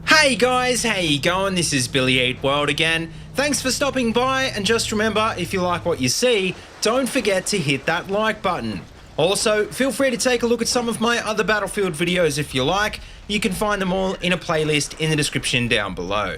Hey guys, how you going? This is BillyEatWorld again. Thanks for stopping by, and just remember, if you like what you see, don't forget to hit that like button. Also, feel free to take a look at some of my other Battlefield videos if you like. You can find them all in a playlist in the description down below.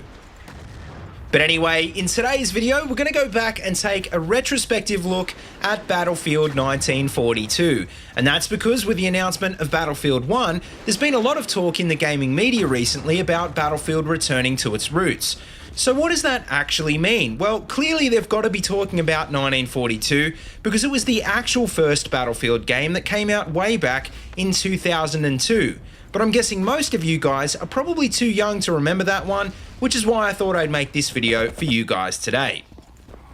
But anyway, in today's video, we're going to go back and take a retrospective look at Battlefield 1942. And that's because with the announcement of Battlefield 1, there's been a lot of talk in the gaming media recently about Battlefield returning to its roots. So what does that actually mean? Well, clearly they've got to be talking about 1942 because it was the actual first Battlefield game that came out way back in 2002. But I'm guessing most of you guys are probably too young to remember that one, which is why I thought I'd make this video for you guys today.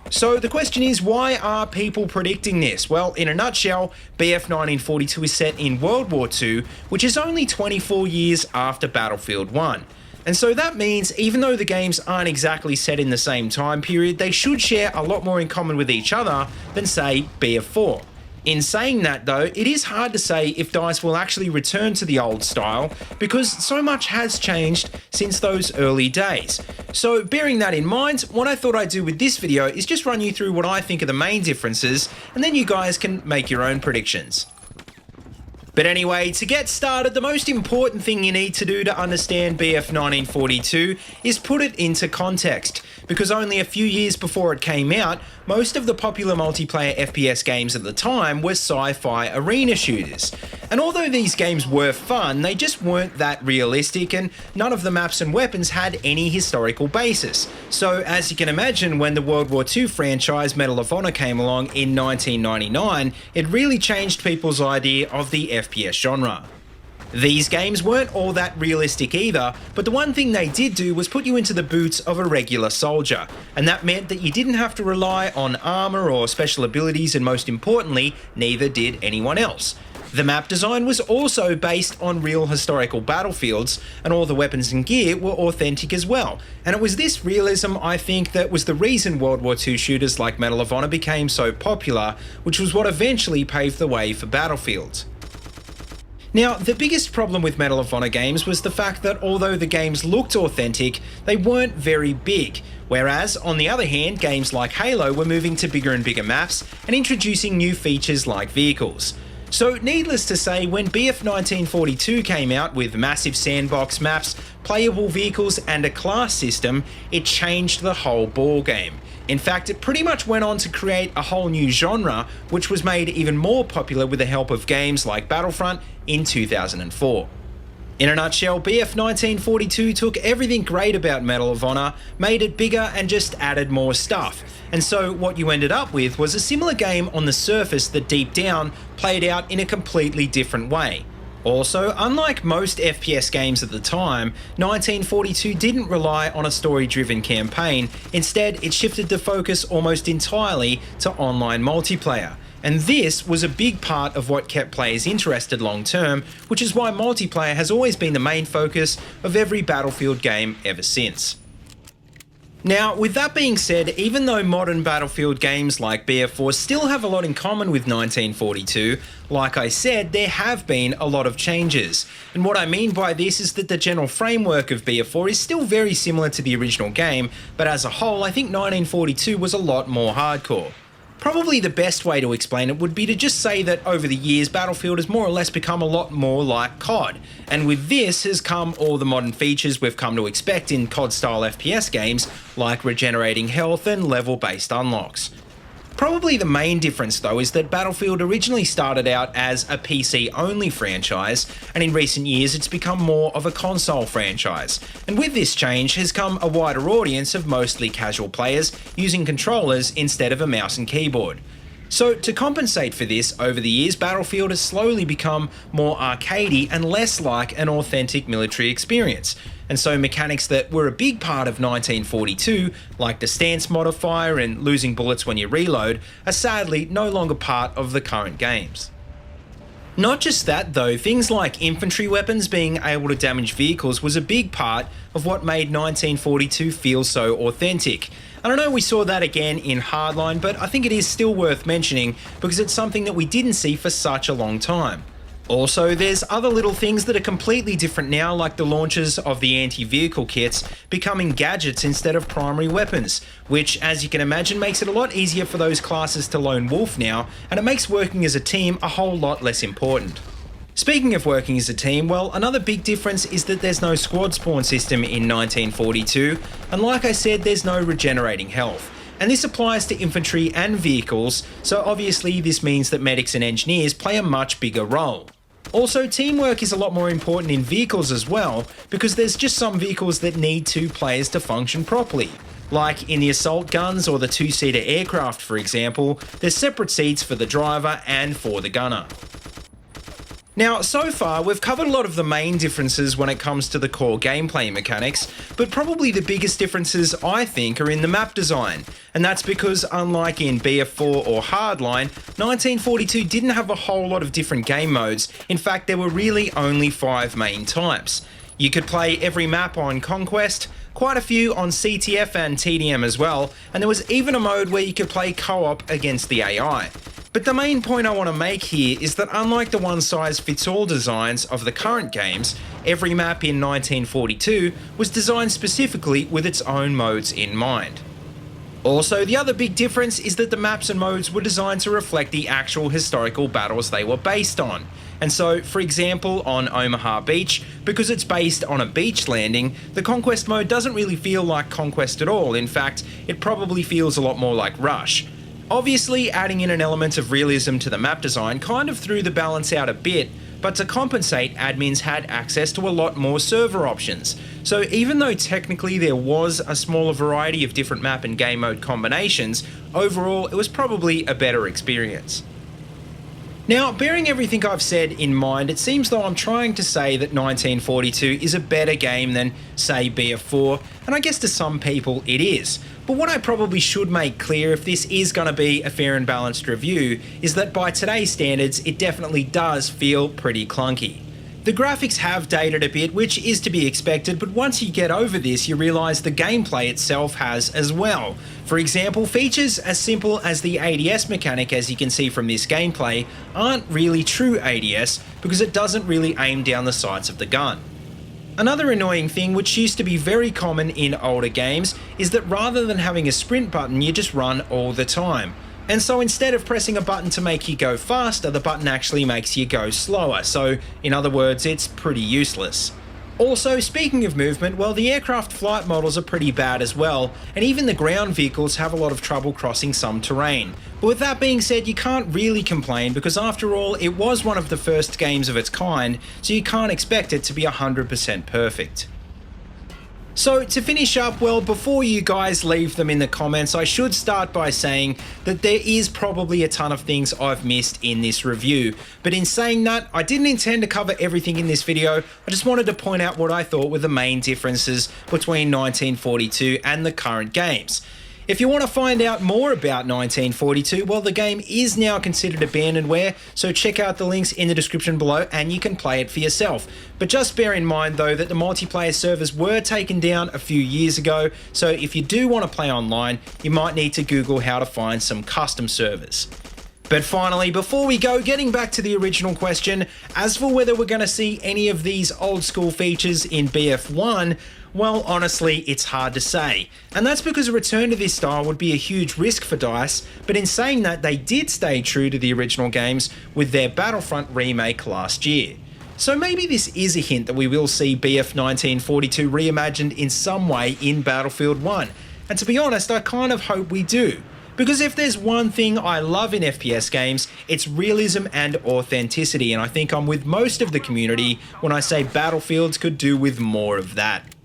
So the question is, why are people predicting this? Well, in a nutshell, BF 1942 is set in World War II, which is only 24 years after Battlefield 1. And so that means even though the games aren't exactly set in the same time period, they should share a lot more in common with each other than, say, BF4. In saying that though, it is hard to say if DICE will actually return to the old style because so much has changed since those early days. So bearing that in mind, what I thought I'd do with this video is just run you through what I think are the main differences, and then you guys can make your own predictions. But anyway, to get started, the most important thing you need to do to understand BF 1942 is put it into context, because only a few years before it came out, most of the popular multiplayer FPS games at the time were sci-fi arena shooters. And although these games were fun, they just weren't that realistic, and none of the maps and weapons had any historical basis. So as you can imagine, when the World War II franchise Medal of Honor came along in 1999, it really changed people's idea of the FPS genre. These games weren't all that realistic either, but the one thing they did do was put you into the boots of a regular soldier, and that meant that you didn't have to rely on armor or special abilities, and most importantly, neither did anyone else. The map design was also based on real historical battlefields, and all the weapons and gear were authentic as well. And it was this realism, I think, that was the reason World War II shooters like Medal of Honor became so popular, which was what eventually paved the way for Battlefield. Now, the biggest problem with Medal of Honor games was the fact that although the games looked authentic, they weren't very big. Whereas, on the other hand, games like Halo were moving to bigger and bigger maps and introducing new features like vehicles. So needless to say, when BF 1942 came out with massive sandbox maps, playable vehicles and a class system, it changed the whole ballgame. In fact, it pretty much went on to create a whole new genre, which was made even more popular with the help of games like Battlefront in 2004. In a nutshell, BF 1942 took everything great about Medal of Honor, made it bigger and just added more stuff. And so what you ended up with was a similar game on the surface that deep down played out in a completely different way. Also, unlike most FPS games at the time, 1942 didn't rely on a story-driven campaign. Instead, it shifted the focus almost entirely to online multiplayer. And this was a big part of what kept players interested long term, which is why multiplayer has always been the main focus of every Battlefield game ever since. Now, with that being said, even though modern Battlefield games like BF4 still have a lot in common with 1942, like I said, there have been a lot of changes. And what I mean by this is that the general framework of BF4 is still very similar to the original game, but as a whole, I think 1942 was a lot more hardcore. Probably the best way to explain it would be to just say that over the years, Battlefield has more or less become a lot more like COD. And with this has come all the modern features we've come to expect in COD-style FPS games, like regenerating health and level-based unlocks. Probably the main difference though is that Battlefield originally started out as a PC-only franchise, and in recent years it's become more of a console franchise. And with this change has come a wider audience of mostly casual players using controllers instead of a mouse and keyboard. So to compensate for this, over the years Battlefield has slowly become more arcadey and less like an authentic military experience. And so mechanics that were a big part of 1942, like the stance modifier and losing bullets when you reload, are sadly no longer part of the current games. Not just that though, things like infantry weapons being able to damage vehicles was a big part of what made 1942 feel so authentic. And I know we saw that again in Hardline, but I think it is still worth mentioning because it's something that we didn't see for such a long time. Also, there's other little things that are completely different now, like the launches of the anti-vehicle kits becoming gadgets instead of primary weapons, which, as you can imagine, makes it a lot easier for those classes to lone wolf now, and it makes working as a team a whole lot less important. Speaking of working as a team, well, another big difference is that there's no squad spawn system in 1942, and like I said, there's no regenerating health. And this applies to infantry and vehicles, so obviously this means that medics and engineers play a much bigger role. Also, teamwork is a lot more important in vehicles as well, because there's just some vehicles that need two players to function properly. Like in the assault guns or the two-seater aircraft, for example, there's separate seats for the driver and for the gunner. Now, so far, we've covered a lot of the main differences when it comes to the core gameplay mechanics, but probably the biggest differences, I think, are in the map design. And that's because, unlike in BF4 or Hardline, 1942 didn't have a whole lot of different game modes. In fact, there were really only 5 main types. You could play every map on Conquest, quite a few on CTF and TDM as well, and there was even a mode where you could play co-op against the AI. But the main point I want to make here is that unlike the one-size-fits-all designs of the current games, every map in 1942 was designed specifically with its own modes in mind. Also, the other big difference is that the maps and modes were designed to reflect the actual historical battles they were based on. And so, for example, on Omaha Beach, because it's based on a beach landing, the Conquest mode doesn't really feel like Conquest at all. In fact, it probably feels a lot more like Rush. Obviously, adding in an element of realism to the map design kind of threw the balance out a bit, but to compensate, admins had access to a lot more server options. So even though technically there was a smaller variety of different map and game mode combinations, overall it was probably a better experience. Now, bearing everything I've said in mind, it seems though I'm trying to say that 1942 is a better game than, say, BF4, and I guess to some people it is. But what I probably should make clear if this is going to be a fair and balanced review is that by today's standards, it definitely does feel pretty clunky. The graphics have dated a bit, which is to be expected, but once you get over this, you realise the gameplay itself has as well. For example, features as simple as the ADS mechanic, as you can see from this gameplay, aren't really true ADS because it doesn't really aim down the sights of the gun. Another annoying thing, which used to be very common in older games, is that rather than having a sprint button, you just run all the time. And so instead of pressing a button to make you go faster, the button actually makes you go slower. So in other words, it's pretty useless. Also, speaking of movement, well, the aircraft flight models are pretty bad as well, and even the ground vehicles have a lot of trouble crossing some terrain. But with that being said, you can't really complain because after all, it was one of the first games of its kind, so you can't expect it to be 100% perfect. So to finish up, well, before you guys leave them in the comments, I should start by saying that there is probably a ton of things I've missed in this review. But in saying that, I didn't intend to cover everything in this video. I just wanted to point out what I thought were the main differences between 1942 and the current games. If you want to find out more about 1942, well, the game is now considered abandonware, so check out the links in the description below and you can play it for yourself. But just bear in mind though that the multiplayer servers were taken down a few years ago, so if you do want to play online, you might need to Google how to find some custom servers. But finally, before we go, getting back to the original question, as for whether we're going to see any of these old school features in BF1, well, honestly, it's hard to say. And that's because a return to this style would be a huge risk for DICE, but in saying that, they did stay true to the original games with their Battlefront remake last year. So maybe this is a hint that we will see BF 1942 reimagined in some way in Battlefield 1. And to be honest, I kind of hope we do. Because if there's one thing I love in FPS games, it's realism and authenticity, and I think I'm with most of the community when I say Battlefields could do with more of that.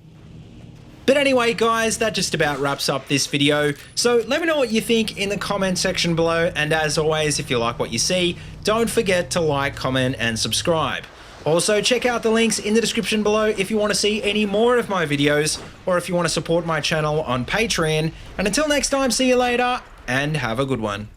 But anyway guys, that just about wraps up this video, so let me know what you think in the comment section below, and as always, if you like what you see, don't forget to like, comment and subscribe. Also, check out the links in the description below if you want to see any more of my videos, or if you want to support my channel on Patreon, and until next time, see you later, and have a good one.